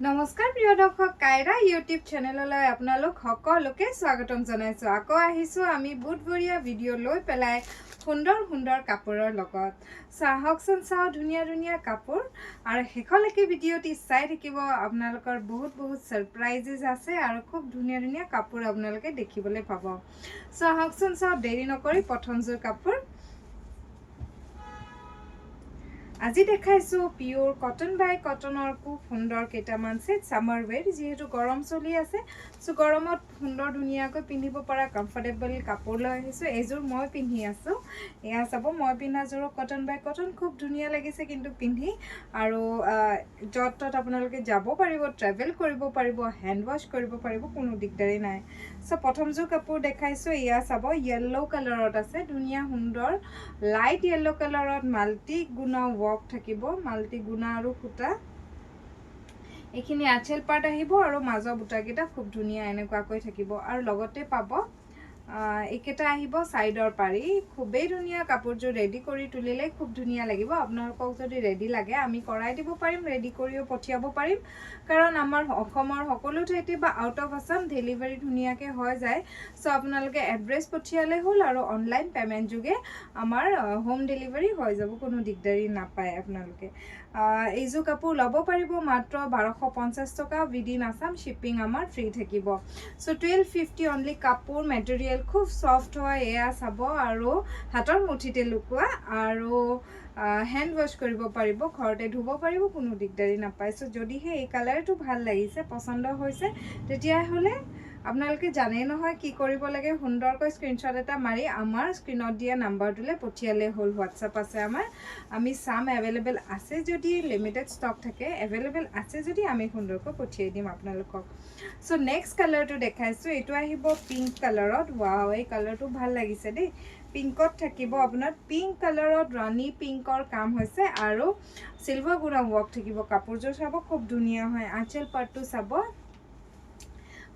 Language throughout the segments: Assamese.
নমস্কাৰ প্ৰিয় দৰ্শক কাইৰা ইউটিউব চেনেললৈ আপোনালোক সকলোকে স্বাগতম জনাইছো। আকৌ আহিছো আমি বুধবৰীয়া ভিডিঅ' লৈ পেলাই সুন্দৰ সুন্দৰ কাপোৰৰ লগত। চাহকচোন চাও ধুনীয়া ধুনীয়া কাপোৰ আৰু শেষলৈকে ভিডিঅ'টি চাই থাকিব। আপোনালোকৰ বহুত সাৰপ্ৰাইজেছ আছে আৰু খুব ধুনীয়া ধুনীয়া কাপোৰ আপোনালোকে দেখিবলৈ পাব। চাহকচোন চাও দেৰি নকৰি প্ৰথমযোৰ কাপোৰ আজি দেখাইছো পিওৰ কটন বাই কটনৰ খুব সুন্দৰ কেইটামান সেট সামাৰ ওয়্যাৰ যেহেতু গৰম চলি আছে সো গৰমত সুন্দৰ ধুনীয়াকৈ পিন্ধিব পৰা কমফৰ্টেবল কাপোৰ লৈ আহিছো। এযোৰ মই পিন্ধি আছো, এয়া চাব মই পিন্ধা যোৰ কটন বাই কটন খুব ধুনীয়া লাগিছে কিন্তু পিন্ধি আৰু যত তত আপোনালোকে যাব পাৰিব, ট্ৰেভেল কৰিব পাৰিব, হেণ্ড ৱাশ কৰিব পাৰিব, কোনো দিগদাৰি নাই। সো প্ৰথমযোৰ কাপোৰ দেখাইছো, এয়া চাব য়েল্লো কালাৰত আছে, ধুনীয়া সুন্দৰ লাইট য়েল্লো কালাৰত মাল্টি গুণা থাকিব, মাল্টি গুণা আৰু সূতা এইখিনি আঁচল পাৰ্ট আহিব আৰু মাজৰ বুটাকেইটা খুব ধুনীয়া এনেকুৱাকৈ থাকিব আৰু লগতে পাব এইকেইটা আহিব সাইডৰ পাৰি। খুবেই ধুনীয়া কাপোৰযোৰ ৰেডি কৰি তুলিলে খুব ধুনীয়া লাগিব। আপোনালোকক যদি ৰেডি লাগে আমি কৰাই দিব পাৰিম, ৰেডি কৰিও পঠিয়াব পাৰিম, কাৰণ আমাৰ অসমৰ সকলো ঠাইতে বা আউট অফ আসাম ডেলিভাৰী ধুনীয়াকৈ হৈ যায়। সো আপোনালোকে এড্ৰেছ পঠিয়ালে হ'ল আৰু অনলাইন পেমেণ্ট যোগে আমাৰ হোম ডেলিভাৰী হৈ যাব, কোনো দিগদাৰি নাপায়। আপোনালোকে এইযোৰ কাপোৰ ল'ব পাৰিব মাত্ৰ 1250 টকা, উইদিন আসাম শ্বিপিং আমাৰ ফ্ৰী থাকিব। So 1250 only. কাপোৰ মেটেৰিয়েল খুব সফ্ট হয়, এয়া চাব আৰু হাতৰ মুঠিতে লুকুৱা আৰু হেণ্ড ৱাশ কৰিব পাৰিব, ঘৰতে ধুব পাৰিব, কোনো দিগদাৰি নাপায়। সো যদিহে এই কালাৰটো ভাল লাগিছে, পছন্দ হৈছে, তেতিয়াহ'লে আপোনালোকে জানেই নহয় কি কৰিব লাগে। সুন্দৰকৈ স্ক্ৰীনশ্বট এটা মাৰি আমাৰ স্ক্ৰীনত দিয়া নাম্বাৰটোলৈ পঠিয়ালে হ'ল। হোৱাটছআপ আছে আমাৰ, আমি চাম এভেইলেবল আছে যদি, লিমিটেড ষ্টক থাকে, এভেইলেবল আছে যদি আমি সুন্দৰকৈ পঠিয়াই দিম আপোনালোকক। সো নেক্সট কালাৰটো দেখাইছো, এইটো আহিব পিংক কালাৰত। ৱাও, এই কালাৰটো ভাল লাগিছে দেই। পিংকত থাকিব আপোনাৰ, পিংক কালাৰত ৰাণী পিংকৰ কাম হৈছে আৰু চিলভাৰ গুণা ৱৰ্ক থাকিব। কাপোৰযোৰ চাব খুব ধুনীয়া হয়, আঁচল পাৰ্টটো চাব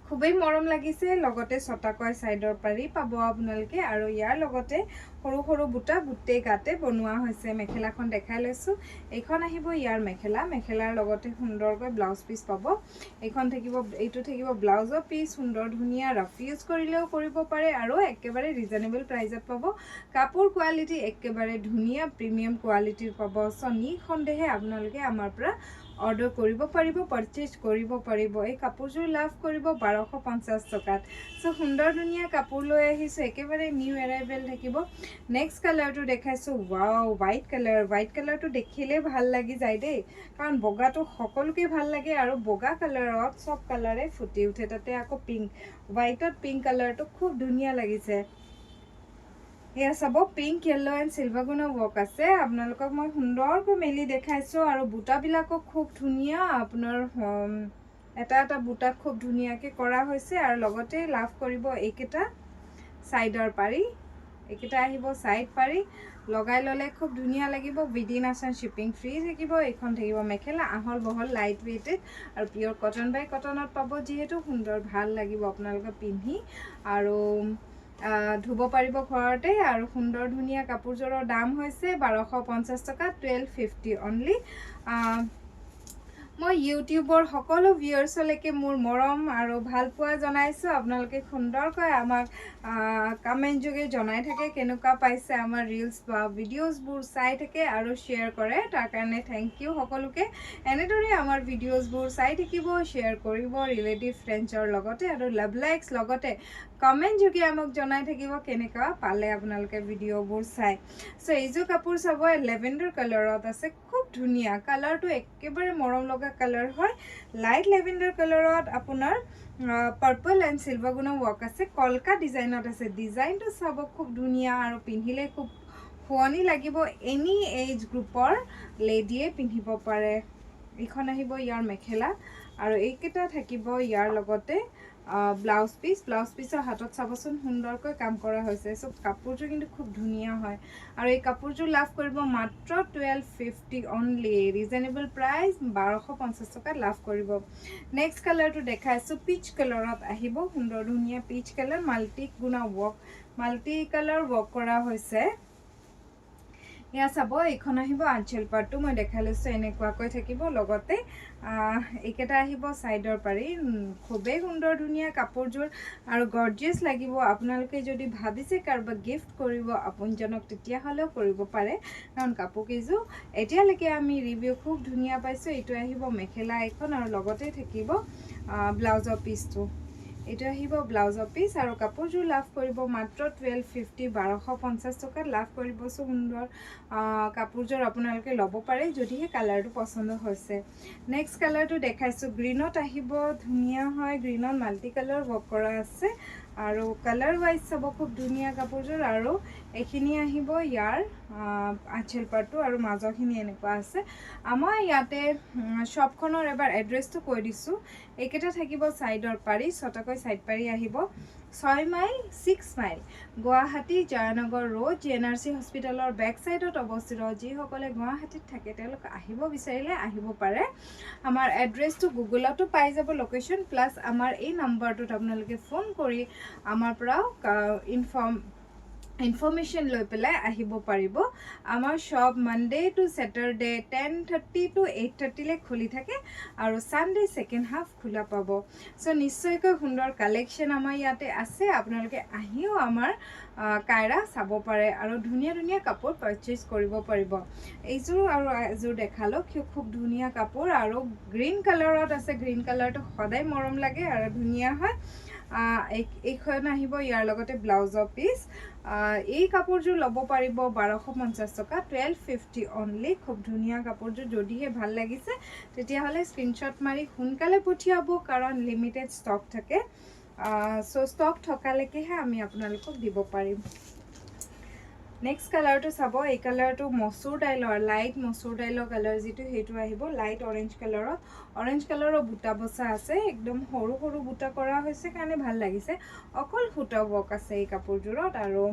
খুবেই মৰম লাগিছে। লগতে ছটাকৈ সাইডৰ পাৰি পাব আপোনালোকে আৰু ইয়াৰ লগতে সৰু সৰু বুটা গোটেই গাতে বনোৱা হৈছে। মেখেলাখন দেখাই লৈছো, এইখন আহিব ইয়াৰ মেখেলা, মেখেলাৰ লগতে সুন্দৰকৈ ব্লাউজ পিচ পাব। এইখন থাকিব, এইটো থাকিব ব্লাউজৰ পিচ, সুন্দৰ ধুনীয়া ৰাফ ইউজ কৰিলেও কৰিব পাৰে আৰু একেবাৰে ৰিজনেবল প্ৰাইজত পাব। কাপোৰ কোৱালিটি একেবাৰে ধুনীয়া প্ৰিমিয়াম কোৱালিটিৰ পাব। সো নিঃসন্দেহে আপোনালোকে আমাৰ পৰা অৰ্ডাৰ কৰিব পাৰিব, পাৰচেজ কৰিব পাৰিব। এই কাপোৰযোৰ লাভ কৰিব 1250 টকাত। সো সুন্দৰ ধুনীয়া কাপোৰ লৈ আহিছো, একেবাৰে নিউ এৰাইভেল থাকিব। নেক্সট কালাৰটো দেখাইছো, ৱাও হোৱাইট কালাৰ। হোৱাইট কালাৰটো দেখিলে ভাল লাগি যায় দেই, কাৰণ বগাটো সকলোকে ভাল লাগে আৰু বগা কালাৰত সব কালাৰে ফুটি উঠে। তাতে আকৌ পিংক, হোৱাইটত পিংক কালাৰটো খুব ধুনীয়া লাগিছে। এয়া চাব পিংক, য়েল্লো এণ্ড চিলভাৰ গুণা ৱৰ্ক আছে। আপোনালোকক মই সুন্দৰকৈ মেলি দেখাইছো আৰু বুটাবিলাকো খুব ধুনীয়া, আপোনাৰ এটা এটা বুটা খুব ধুনীয়াকৈ কৰা হৈছে আৰু লগতে লাভ কৰিব এইকেইটা সাইডৰ পাৰি, এইকেইটা আহিব সাইড পাৰি, লগাই ল'লে খুব ধুনীয়া লাগিব। উইদিন আসাম শ্বিপিং ফ্ৰী থাকিব। এইখন থাকিব মেখেলা, আহল বহল লাইট ৱেইটেড আৰু পিয়ৰ কটন বাই কটনত পাব, যিহেতু সুন্দৰ ভাল লাগিব আপোনালোকে পিন্ধি আৰু ধুব পাৰিব ঘৰতে। আৰু সুন্দৰ ধুনীয়া কাপোৰযোৰৰ দাম হৈছে 1250 টকা, 1250 অনলি। মই ইউটিউবৰ সকলো ভিউৱাৰ্ছলৈকে মোৰ মৰম আৰু ভাল পোৱা জনাইছোঁ। আপোনালোকে সুন্দৰকৈ আমাক কমেণ্ট যোগে জনাই থাকে কেনেকুৱা পাইছে আমাৰ ৰিলছ বা ভিডিঅ'জবোৰ চাই থাকে আৰু শ্বেয়াৰ কৰে, তাৰ কাৰণে থেংক ইউ সকলোকে। এনেদৰে আমাৰ ভিডিঅ'জবোৰ চাই থাকিব, শ্বেয়াৰ কৰিব ৰিলেটিভ ফ্ৰেণ্ডছৰ লগতে আৰু লাভ লাইকছ লগতে কমেণ্ট যোগে আমাক জনাই থাকিব কেনেকুৱা পালে আপোনালোকে ভিডিঅ'বোৰ চাই। সো এইযোৰ কাপোৰ চাব লেভেণ্ডাৰ কালাৰত আছে, খুব ধুনীয়া কালাৰটো, একেবাৰে মৰম লগা কালাৰ হয়। লাইট লেভেণ্ডাৰ কালাৰত আপোনাৰ পাৰ্পল এণ্ড চিলভাৰ গুণা ৱৰ্ক আছে, কলকা ডিজাইনত আছে। ডিজাইনটো চাব খুব ধুনীয়া আৰু পিন্ধিলে খুব শুৱনি লাগিব। এনি এজ গ্ৰুপৰ লেডিয়ে পিন্ধিব পাৰে। এইখন আহিব ইয়াৰ মেখেলা আৰু এইকেইটা থাকিব ইয়াৰ লগতে ব্লাউজ পিচ। ব্লাউজ পিচৰ হাতত চাবচোন সুন্দৰকৈ কাম কৰা হৈছে। সো কাপোৰযোৰ কিন্তু খুব ধুনীয়া হয় আৰু এই কাপোৰযোৰ লাভ কৰিব মাত্ৰ 1250 অনলি, ৰিজনেবল প্ৰাইচ 1250 টকাত লাভ কৰিব। নেক্সট কালাৰটো দেখাইছো, পিচ কালাৰত আহিব, সুন্দৰ ধুনীয়া পিচ কালাৰ, মাল্টি গুণা ৱৰ্ক, মাল্টি কালাৰ ৱৰ্ক কৰা হৈছে। এয়া চাব এইখন আহিব আঁচল পাৰ্টটো মই দেখাই লৈছোঁ এনেকুৱাকৈ থাকিব লগতে এইকেইটা আহিব ছাইডৰ পাৰি খুবেই সুন্দৰ ধুনীয়া কাপোৰযোৰ আৰু গৰ্জিয়াছ লাগিব আপোনালোকে যদি ভাবিছে কাৰোবাক গিফ্ট কৰিব আপোনজনক তেতিয়াহ'লেও কৰিব পাৰে কাৰণ কাপোৰকেইযোৰ এতিয়ালৈকে আমি ৰিভিউ খুব ধুনীয়া পাইছোঁ এইটো আহিব মেখেলা এখন আৰু লগতে থাকিব ব্লাউজৰ পিচটো এইটো আহিব ব্লাউজৰ পিচ আৰু কাপোৰযোৰ লাভ কৰিব মাত্ৰ 1250 1250 টকাত লাভ কৰিব সুন্দৰ কাপোৰযোৰ আপোনালোকে ল'ব পাৰে যদিহে কালাৰটো পছন্দ হৈছে নেক্সট কালাৰটো দেখাইছোঁ গ্ৰীনত আহিব ধুনীয়া হয় গ্ৰীনত মাল্টি কালাৰ ৱৰ্ক কৰা আছে আৰু কালাৰ ৱাইজ চাব খুব ধুনীয়া কাপোৰযোৰ আৰু এইখিনি আহিব ইয়াৰ আঁচল পাৰ্টটো আৰু মাজৰখিনি এনেকুৱা আছে আমাৰ ইয়াতে শ্বপখনৰ এবাৰ এড্ৰেছটো কৈ দিছোঁ এইকেইটা থাকিব ছাইডৰ পাৰি ছটাকৈ ছাইড পাৰি আহিব 6 mile 6 mile Guwahati Joynagar road GNRC হস্পিটেলৰ বেক ছাইডত অৱস্থিত যিসকলে গুৱাহাটীত থাকে তেওঁলোক আহিব বিচাৰিলে আহিব পাৰে আমাৰ এড্ৰেছটো গুগলতো পাই যাব লোকেশ্যন প্লাছ আমাৰ এই নম্বৰটোত আপোনালোকে ফোন কৰি আমাৰ পৰা ইনফৰমেশ্যন লৈ পেলাই আহিব পাৰিব আমাৰ shop Monday to Saturday 10:30 to 8:30 লৈ খুলি থাকে আৰু সানডে ছেকেণ্ড হাফ খোলা পাব সো নিশ্চয়কৈ সুন্দৰ কালেকশ্যন আমাৰ ইয়াতে আছে আপোনালোকে আহিও আমাৰ কাইৰা চাব পাৰে আৰু ধুনীয়া ধুনীয়া কাপোৰ পাৰচেজ কৰিব পাৰিব এইযোৰ আৰু এযোৰ দেখালো খুব ধুনীয়া কাপোৰ আৰু গ্ৰীণ কালাৰত আছে গ্ৰীণ কালাৰটো সদায় মৰম লাগে আৰু ধুনীয়া হয় এইখন আহিব ইয়াৰ লগতে ব্লাউজৰ পিচ এই কাপোৰযোৰ ল'ব পাৰিব 1250 টকা 1250 অনলি খুব ধুনীয়া কাপোৰযোৰ যদিহে ভাল লাগিছে তেতিয়াহ'লে স্ক্ৰীনশ্বট মাৰি সোনকালে পঠিয়াব কাৰণ লিমিটেড ষ্টক থাকে সো ষ্টক থকালৈকেহে আমি আপোনালোকক দিব পাৰিম নেক্সট কালাৰটো চাব এই কালাৰটো মচুৰ দাইলৰ লাইট মচুৰ দাইলৰ কালাৰ যিটো সেইটো আহিব লাইট অৰেঞ্জ কালাৰৰ বুটা বসা আছে একদম সৰু সৰু বুটা কৰা হৈছে কাৰণে ভাল লাগিছে অকল ফুটা ৱৰ্ক আছে এই কাপোৰযোৰত আৰু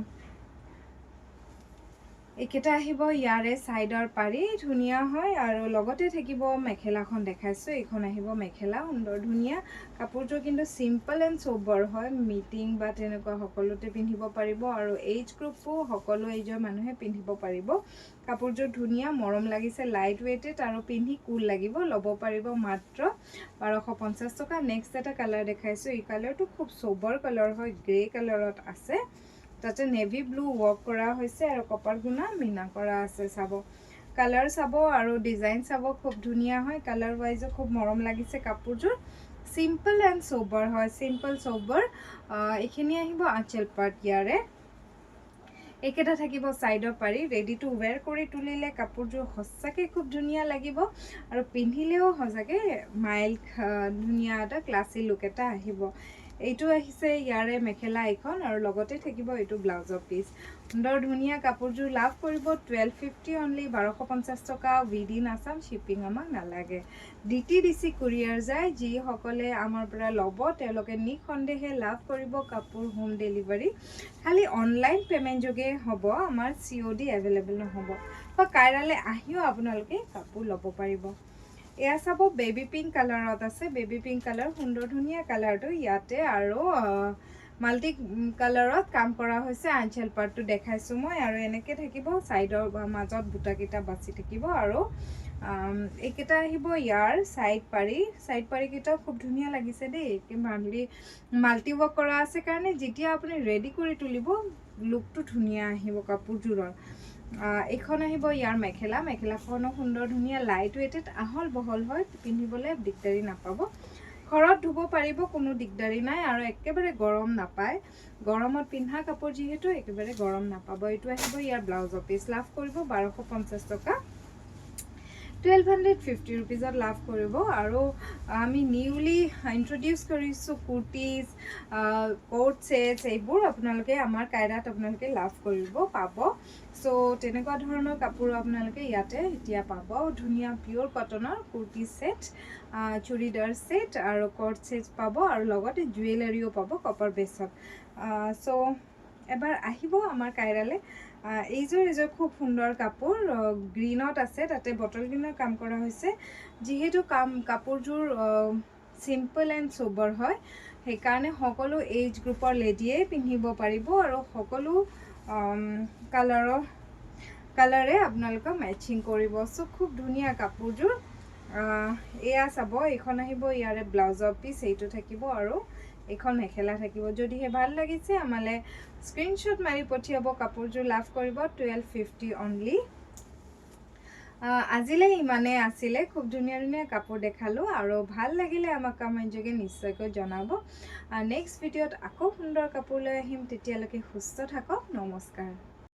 এইকেইটা আহিব ইয়াৰে ছাইডৰ পাৰি ধুনীয়া হয় আৰু লগতে থাকিব মেখেলাখন দেখাইছোঁ এইখন আহিব মেখেলা সুন্দৰ ধুনীয়া কাপোৰযোৰ কিন্তু চিম্পল এণ্ড সোবৰ হয় মিটিং বা তেনেকুৱা সকলোতে পিন্ধিব পাৰিব আৰু এইজ গ্ৰুপো সকলো এইজৰ মানুহে পিন্ধিব পাৰিব কাপোৰযোৰ ধুনীয়া মৰম লাগিছে লাইট ৱেইটেড আৰু পিন্ধি কুল লাগিব ল'ব পাৰিব মাত্ৰ 1250 টকা নেক্সট এটা কালাৰ দেখাইছোঁ এই কালাৰটো খুব সোবৰ কালাৰ হয় গ্ৰে কালাৰত আছে তাতে নেভি ব্লু ৱৰ্ক কৰা হৈছে আৰু কপাৰ গুণা মিনা কৰা আছে চাব কালাৰ চাব আৰু ডিজাইন চাব খুব ধুনীয়া হয় কালাৰ ৱাইজো খুব মৰম লাগিছে কাপোৰযোৰ সিম্পল এণ্ড সোবৰ হয় সিম্পল সোবৰ এইখিনি আহিব আঁচল পাৰ্ট ইয়াৰে এইকেইটা থাকিব ছাইডৰ পাৰি ৰেডি টু ৱেৰ কৰি তুলিলে কাপোৰযোৰ সঁচাকৈ খুব ধুনীয়া লাগিব আৰু পিন্ধিলেও সঁচাকৈ মাইল্ড ধুনীয়া এটা ক্লাছী লুক এটা আহিব এইটো আহিছে ইয়াৰে মেখেলা এখন আৰু লগতে থাকিব এইটো ব্লাউজৰ পিচ সুন্দৰ ধুনীয়া কাপোৰযোৰ লাভ কৰিব 1250 অনলি 1250 টকা উইদিন আছাম শ্বিপিং আমাক নালাগে DTDC কুৰিয়াৰ যায় যিসকলে আমাৰ পৰা ল'ব তেওঁলোকে নিঃসন্দেহে লাভ কৰিব কাপোৰ হোম ডেলিভাৰী খালি অনলাইন পেমেণ্ট যোগে হ'ব আমাৰ COD এভেইলেবল নহ'ব বা কাইৰালে আহিও আপোনালোকে কাপোৰ ল'ব পাৰিব এয়া চাব বেবি পিংক কালাৰত আছে বেবি পিংক কালাৰ সুন্দৰ ধুনীয়া কালাৰটো ইয়াতে আৰু মাল্টি কালাৰত কাম কৰা হৈছে আঁচল পাৰ্টটো দেখাইছোঁ মই আৰু এনেকৈ থাকিব ছাইডৰ মাজত বুটাকেইটা বাচি থাকিব আৰু এইকেইটা আহিব ইয়াৰ ছাইড পাৰিকেইটাও খুব ধুনীয়া লাগিছে দেই মাল্টি ৱৰ্ক কৰা আছে কাৰণে যেতিয়া আপুনি ৰেডি কৰি তুলিব লুকটো ধুনীয়া আহিব কাপোৰযোৰৰ এইখন আহিব ইয়াৰ মেখেলাখনো সুন্দৰ ধুনীয়া লাইট ৱেইটেড আহল বহল হয় পিন্ধিবলৈ দিগদাৰি নাপাব ঘৰত ধুব পাৰিব কোনো দিগদাৰি নাই আৰু একেবাৰে গৰম নাপায় গৰমত পিন্ধা কাপোৰ যিহেতু একেবাৰে গৰম নাপাব এইটো আহিব ইয়াৰ ব্লাউজৰ পিচ লাভ কৰিব 1250 টকা 1250 रुपीजत लाभ करिब और आमी निउली इंट्रोड्यूस करिसु कुर्तीज कोट सेट्स एबोर आपनालोके आमार कायरात आपनालोके लाभ करिब पाब सो तेनेকুৱা ধৰণৰ কাপোৰ আপোনালোকে ইয়াতে এতিয়া পাব ধুনীয়া পিওৰ কটনৰ কুৰ্তি সেট চুৰিদাৰ সেট আৰু কোট সেট পাব আৰু লগতে জুৱেলাৰীও পাব কপাৰ বেছত সো এবাৰ আহিব আমাৰ কাইৰালে এইযোৰ খুব সুন্দৰ কাপোৰ গ্ৰীনত আছে তাতে বটল গ্ৰীনৰ কাম কৰা হৈছে যেহেতু কাপোৰযোৰ সিম্পল এণ্ড সোবৰ হয় সেইকাৰণে সকলো এজ গ্ৰুপৰ লেডিয়ে পিন্ধিব পাৰিব আৰু সকলো কালাৰৰ কালাৰে আপোনালোকে মেচিং কৰিব সো খুব ধুনীয়া কাপোৰযোৰ এয়া চাব এইখন আহিব ইয়াৰে ব্লাউজৰ পিস এইটো থাকিব আৰু এখন মেখেলা থাকিব যদিহে ভাল লাগিছে আমালে স্ক্ৰিনশ্বট মাৰি পঠিয়াব কাপোৰযোৰ লাভ কৰিব 1250 অনলি আজিলে ইমানে আছিলে খুব ধুনীয়া ধুনীয়া কাপোৰ দেখালো আৰু ভাল লাগিলে আমাক কমেন্ট যোগে নিশ্চয়কৈ জনাব নেক্সট ভিডিঅ'ত আকৌ সুন্দৰ কাপোৰ লৈ আহিম তেতিয়ালৈকে সুস্থ থাকক নমস্কাৰ